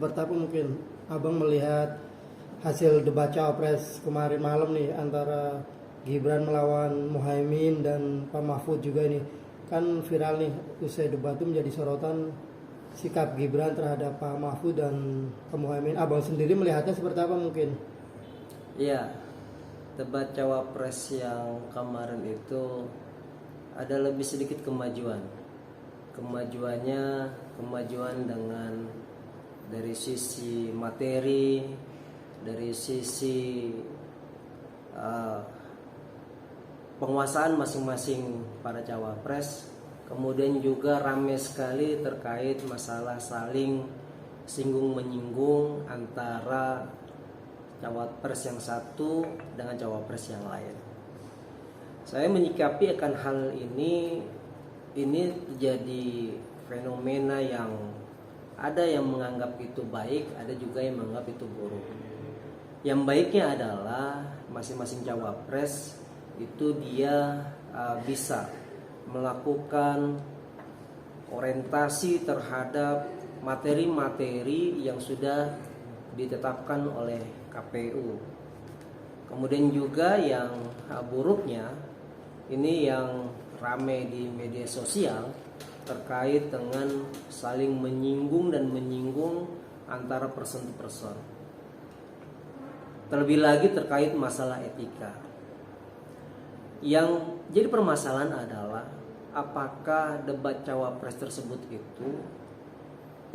seperti apa mungkin Abang melihat hasil debat cawapres kemarin malam nih antara Gibran melawan Muhaimin dan Pak Mahfud juga ini kan viral nih, usai debat itu menjadi sorotan sikap Gibran terhadap Pak Mahfud dan Pak Muhaimin. Abang sendiri melihatnya seperti apa mungkin? Iya, debat cawapres yang kemarin itu ada lebih sedikit kemajuan. Kemajuan dengan dari sisi materi, dari sisi penguasaan masing-masing para cawapres. Kemudian juga ramai sekali terkait masalah saling singgung menyinggung antara cawapres yang satu dengan cawapres yang lain. Saya menyikapi akan hal ini jadi fenomena yang ada yang menganggap itu baik, ada juga yang menganggap itu buruk. Yang baiknya adalah masing-masing cawapres itu dia bisa melakukan orientasi terhadap materi-materi yang sudah ditetapkan oleh KPU. Kemudian juga yang buruknya ini yang ramai di media sosial terkait dengan saling menyinggung dan menyinggung antara person to person. Terlebih lagi terkait masalah etika. Yang jadi permasalahan adalah apakah debat cawapres tersebut itu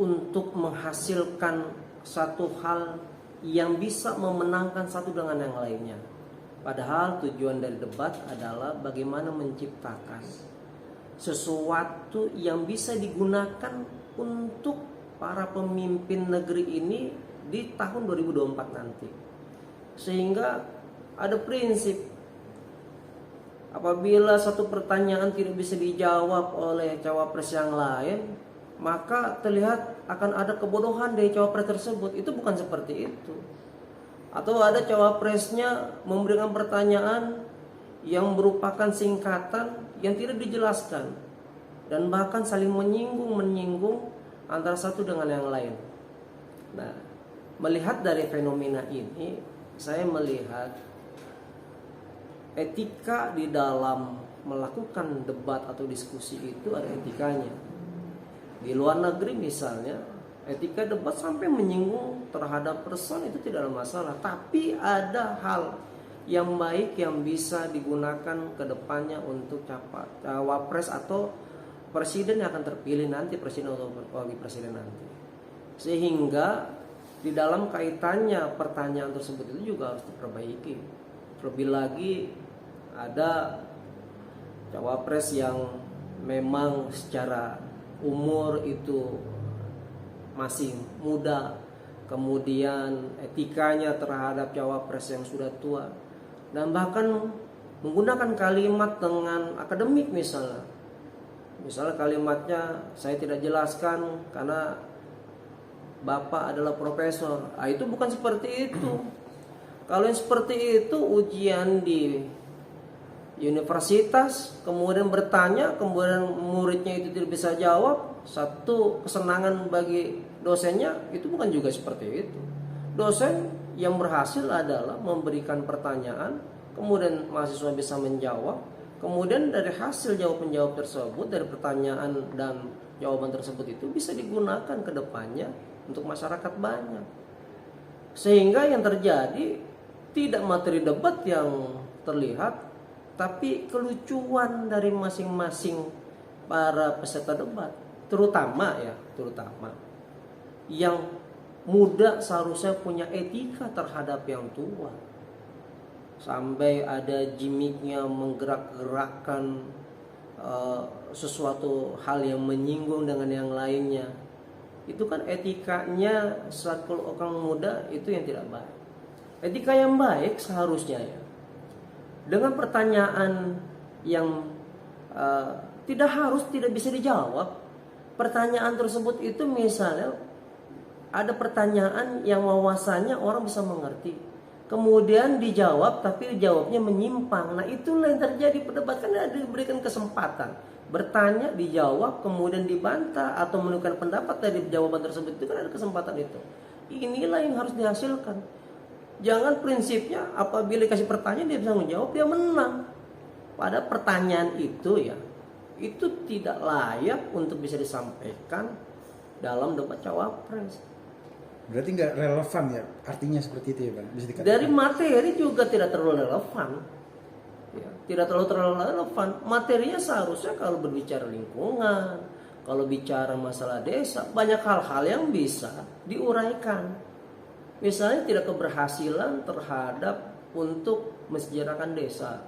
untuk menghasilkan satu hal yang bisa memenangkan satu dengan yang lainnya. Padahal tujuan dari debat adalah bagaimana menciptakan sesuatu yang bisa digunakan untuk para pemimpin negeri ini di tahun 2024 nanti. Sehingga ada prinsip, apabila satu pertanyaan tidak bisa dijawab oleh cawapres yang lain, maka terlihat akan ada kebodohan dari cawapres tersebut. Itu bukan seperti itu. Atau ada cawapresnya memberikan pertanyaan yang merupakan singkatan yang tidak dijelaskan dan bahkan saling menyinggung antara satu dengan yang lain. Nah, melihat dari fenomena ini, saya melihat etika di dalam melakukan debat atau diskusi itu ada etikanya. Di luar negeri misalnya, etika debat sampai menyinggung terhadap person itu tidak ada masalah. Tapi ada hal yang baik yang bisa digunakan ke depannya untuk cawapres atau presiden yang akan terpilih nanti, presiden atau wakil presiden nanti. Sehingga di dalam kaitannya pertanyaan tersebut itu juga harus diperbaiki. Terlebih lagi ada cawapres yang memang secara umur itu masih muda, kemudian etikanya terhadap cawapres yang sudah tua, dan bahkan menggunakan kalimat dengan akademik misalnya kalimatnya saya tidak jelaskan karena Bapak adalah profesor. Itu bukan seperti itu. Kalau yang seperti itu ujian di universitas, kemudian bertanya, kemudian muridnya itu tidak bisa jawab, satu kesenangan bagi dosennya, itu bukan juga seperti itu. Dosen yang berhasil adalah memberikan pertanyaan, kemudian mahasiswa bisa menjawab, kemudian dari hasil jawaban-jawab tersebut, dari pertanyaan dan jawaban tersebut itu bisa digunakan ke depannya untuk masyarakat banyak. Sehingga yang terjadi tidak materi debat yang terlihat, tapi kelucuan dari masing-masing para peserta debat, terutama yang muda seharusnya punya etika terhadap yang tua. Sampai ada gimmicknya menggerak-gerakkan sesuatu hal yang menyinggung dengan yang lainnya. Itu kan etikanya saat orang muda itu yang tidak baik. Etika yang baik seharusnya ya, dengan pertanyaan yang tidak bisa dijawab. Pertanyaan tersebut itu misalnya ada pertanyaan yang wawasannya orang bisa mengerti, kemudian dijawab tapi jawabnya menyimpang. Nah itulah yang terjadi perdebatan, ada diberikan kesempatan bertanya, dijawab, kemudian dibantah atau menunjukkan pendapat dari jawaban tersebut, itu kan ada kesempatan itu. Inilah yang harus dihasilkan. Jangan prinsipnya apabila dikasih pertanyaan dia bisa menjawab, dia menang. Pada pertanyaan itu ya, itu tidak layak untuk bisa disampaikan dalam debat cawapres. Berarti nggak relevan ya, artinya seperti itu ya Bang? Bisa dikatakan. Dari materi juga tidak terlalu relevan. Ya, tidak terlalu relevan. Materinya seharusnya kalau berbicara lingkungan, kalau bicara masalah desa, banyak hal-hal yang bisa diuraikan. Misalnya tidak keberhasilan terhadap untuk mensejahterakan desa.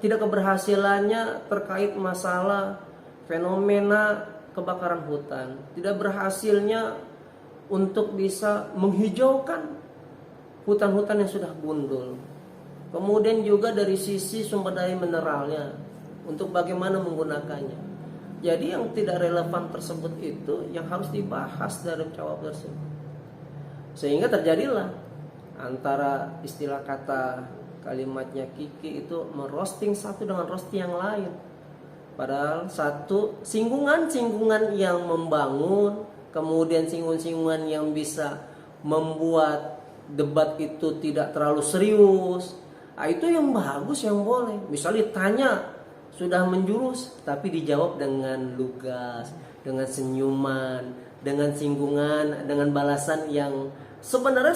Tidak keberhasilannya terkait masalah fenomena kebakaran hutan. Tidak berhasilnya untuk bisa menghijaukan hutan-hutan yang sudah gundul. Kemudian juga dari sisi sumber daya mineralnya, untuk bagaimana menggunakannya. Jadi yang tidak relevan tersebut itu yang harus dibahas dalam cawapres tersebut. Sehingga terjadilah antara istilah kata kalimatnya Kiki itu merosting satu dengan roasting yang lain. Padahal satu singgungan-singgungan yang membangun, kemudian singgungan-singgungan yang bisa membuat debat itu tidak terlalu serius. Nah, itu yang bagus, yang boleh. Misalnya ditanya sudah menjurus tapi dijawab dengan lugas, dengan senyuman, dengan singgungan, dengan balasan yang sebenarnya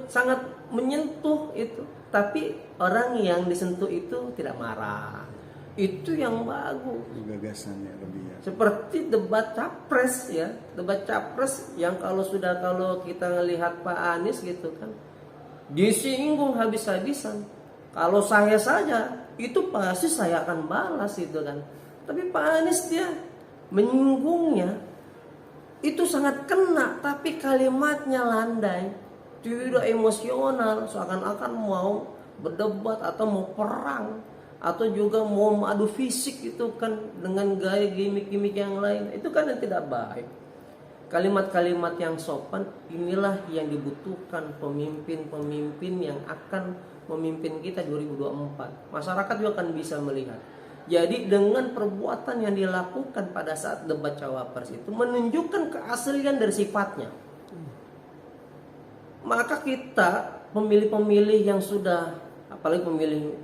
sangat menyentuh itu, tapi orang yang disentuh itu tidak marah. Itu yang bagus. Gagasannya lebih ya. Seperti debat capres ya, debat capres yang kalau kita ngelihat Pak Anies gitu kan, disinggung habis-habisan. Kalau saya saja itu pasti saya akan balas itu kan. Tapi Pak Anies dia menyinggungnya itu sangat kena, tapi kalimatnya landai, tidak emosional, seakan-akan mau berdebat atau mau perang atau juga mau adu fisik itu kan dengan gaya gimmick-gimmick yang lain. Itu kan yang tidak baik. Kalimat-kalimat yang sopan inilah yang dibutuhkan pemimpin-pemimpin yang akan memimpin kita 2024. Masyarakat juga akan bisa melihat. Jadi dengan perbuatan yang dilakukan pada saat debat cawapres itu menunjukkan keaslian dari sifatnya. Maka kita pemilih-pemilih yang sudah, apalagi pemilih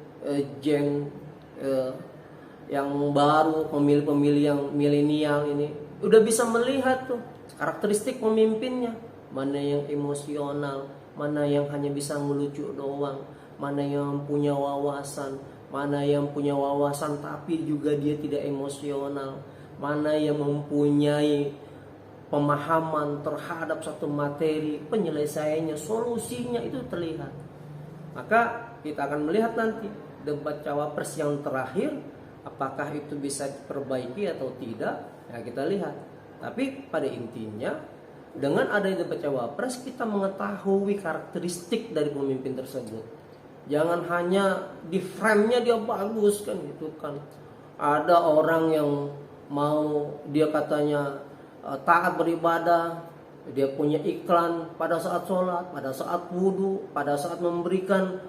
yang baru, pemilih-pemilih yang milenial ini udah bisa melihat tuh karakteristik pemimpinnya, mana yang emosional, mana yang hanya bisa ngelucu doang, mana yang punya wawasan, mana yang punya wawasan tapi juga dia tidak emosional, mana yang mempunyai pemahaman terhadap satu materi, penyelesaiannya, solusinya itu terlihat. Maka kita akan melihat nanti debat cawapres yang terakhir, apakah itu bisa diperbaiki atau tidak, ya kita lihat. Tapi pada intinya dengan adanya debat cawapres kita mengetahui karakteristik dari pemimpin tersebut. Jangan hanya di frame-nya dia bagus kan gitu kan. Ada orang yang mau dia katanya taat beribadah, dia punya iklan pada saat sholat, pada saat wudhu, pada saat memberikan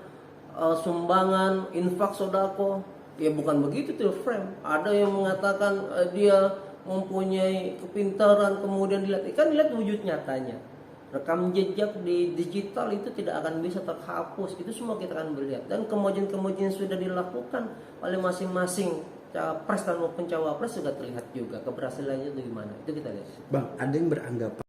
sumbangan, infak, sodako. Ya bukan begitu tuh frame. Ada yang mengatakan dia mempunyai kepintaran, kemudian dilihat wujud nyatanya. Rekam jejak di digital itu tidak akan bisa terhapus. Itu semua kita akan melihat. Dan kemajuan-kemajuan sudah dilakukan oleh masing-masing capres dan maupun cawapres sudah terlihat juga. Keberhasilannya itu gimana. Itu kita lihat. Bang, ada yang beranggapan